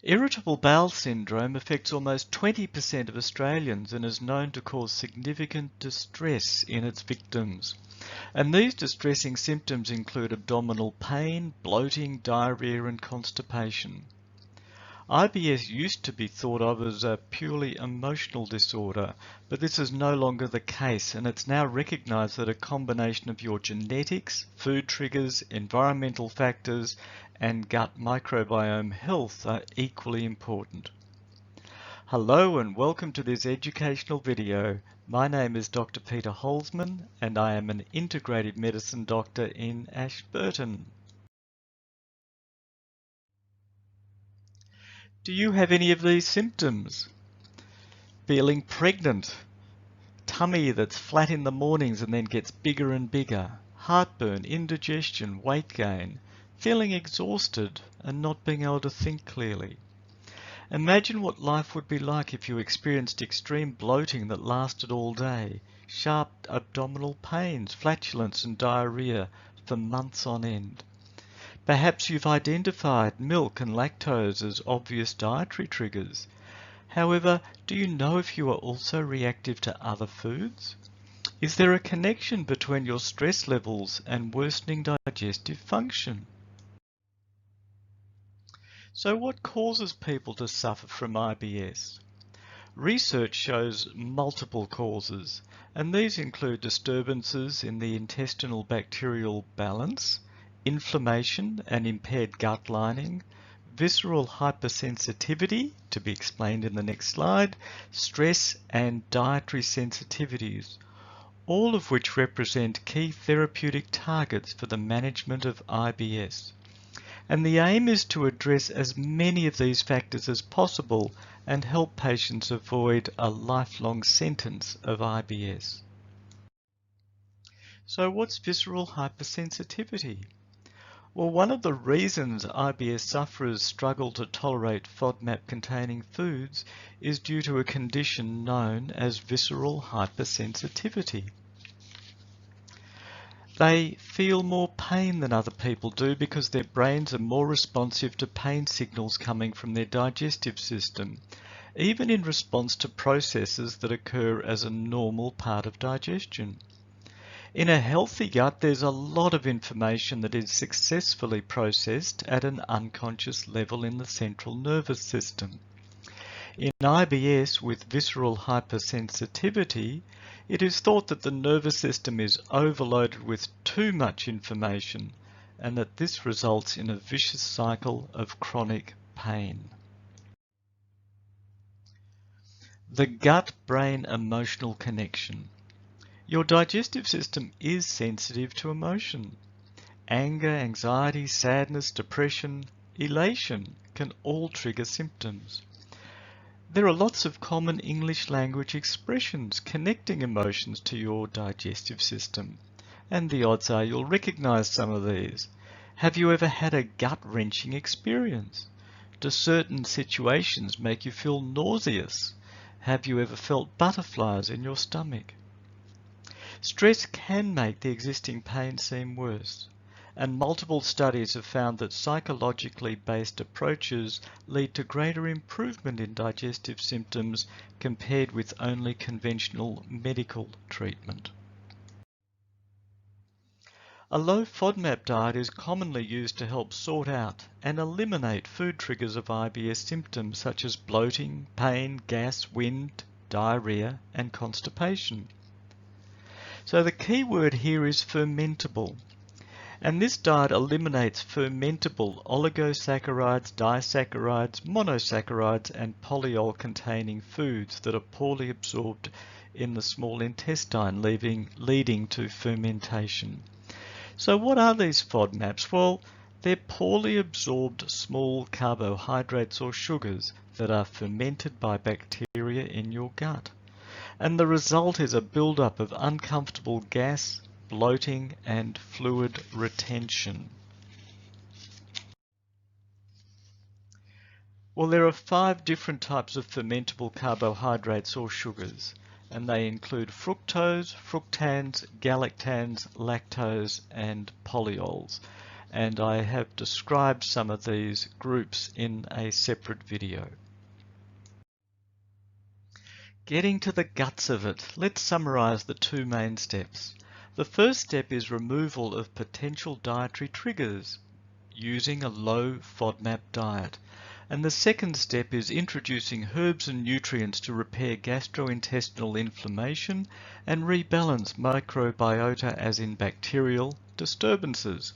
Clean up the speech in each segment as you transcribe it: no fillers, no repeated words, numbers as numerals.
Irritable bowel syndrome affects almost 20% of Australians and is known to cause significant distress in its victims. And these distressing symptoms include abdominal pain, bloating, diarrhoea and constipation. IBS used to be thought of as a purely emotional disorder, but this is no longer the case, and it's now recognised that a combination of your genetics, food triggers, environmental factors, and gut microbiome health are equally important. Hello and welcome to this educational video. My name is Dr. Peter Holzman and I am an integrative medicine doctor in Ashburton. Do you have any of these symptoms? Feeling pregnant, tummy that's flat in the mornings and then gets bigger and bigger, heartburn, indigestion, weight gain, feeling exhausted and not being able to think clearly. Imagine what life would be like if you experienced extreme bloating that lasted all day, sharp abdominal pains, flatulence and diarrhoea for months on end. Perhaps you've identified milk and lactose as obvious dietary triggers. However, do you know if you are also reactive to other foods? Is there a connection between your stress levels and worsening digestive function? So what causes people to suffer from IBS? Research shows multiple causes, and these include disturbances in the intestinal bacterial balance, inflammation and impaired gut lining, visceral hypersensitivity, to be explained in the next slide, stress and dietary sensitivities, all of which represent key therapeutic targets for the management of IBS. And the aim is to address as many of these factors as possible and help patients avoid a lifelong sentence of IBS. So what's visceral hypersensitivity? Well, one of the reasons IBS sufferers struggle to tolerate FODMAP containing foods is due to a condition known as visceral hypersensitivity. They feel more pain than other people do because their brains are more responsive to pain signals coming from their digestive system, even in response to processes that occur as a normal part of digestion. In a healthy gut, there's a lot of information that is successfully processed at an unconscious level in the central nervous system. In IBS with visceral hypersensitivity, it is thought that the nervous system is overloaded with too much information and that this results in a vicious cycle of chronic pain. The gut-brain emotional connection. Your digestive system is sensitive to emotion. Anger, anxiety, sadness, depression, elation can all trigger symptoms. There are lots of common English language expressions connecting emotions to your digestive system, and the odds are you'll recognize some of these. Have you ever had a gut-wrenching experience? Do certain situations make you feel nauseous? Have you ever felt butterflies in your stomach? Stress can make the existing pain seem worse, and multiple studies have found that psychologically based approaches lead to greater improvement in digestive symptoms compared with only conventional medical treatment. A low FODMAP diet is commonly used to help sort out and eliminate food triggers of IBS symptoms such as bloating, pain, gas, wind, diarrhoea, and constipation. So the key word here is fermentable. And this diet eliminates fermentable oligosaccharides, disaccharides, monosaccharides and polyol-containing foods that are poorly absorbed in the small intestine, leading to fermentation. So what are these FODMAPs? Well, they're poorly absorbed small carbohydrates or sugars that are fermented by bacteria in your gut. And the result is a buildup of uncomfortable gas, bloating and fluid retention. Well, there are 5 different types of fermentable carbohydrates or sugars, and they include fructose, fructans, galactans, lactose and polyols. and I have described some of these groups in a separate video. Getting to the guts of it, let's summarize the two main steps. The first step is removal of potential dietary triggers using a low FODMAP diet. And the second step is introducing herbs and nutrients to repair gastrointestinal inflammation and rebalance microbiota, as in bacterial disturbances.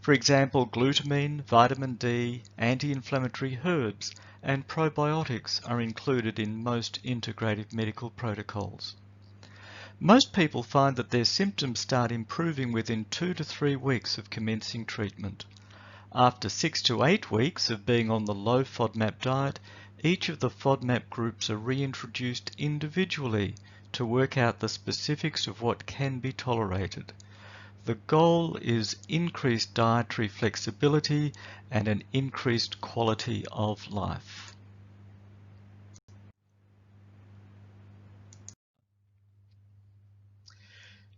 For example, glutamine, vitamin D, anti-inflammatory herbs, and probiotics are included in most integrative medical protocols. Most people find that their symptoms start improving within 2 to 3 weeks of commencing treatment. After 6 to 8 weeks of being on the low FODMAP diet, each of the FODMAP groups are reintroduced individually to work out the specifics of what can be tolerated. The goal is increased dietary flexibility and an increased quality of life.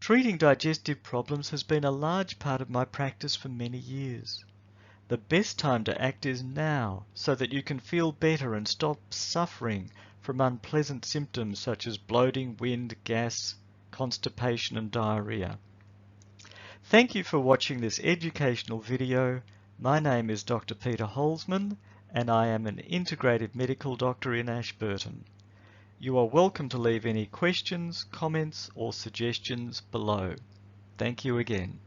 Treating digestive problems has been a large part of my practice for many years. The best time to act is now, so that you can feel better and stop suffering from unpleasant symptoms such as bloating, wind, gas, constipation and diarrhoea. Thank you for watching this educational video. My name is Dr. Peter Holzman and I am an integrative medical doctor in Ashburton. You are welcome to leave any questions, comments or suggestions below. Thank you again.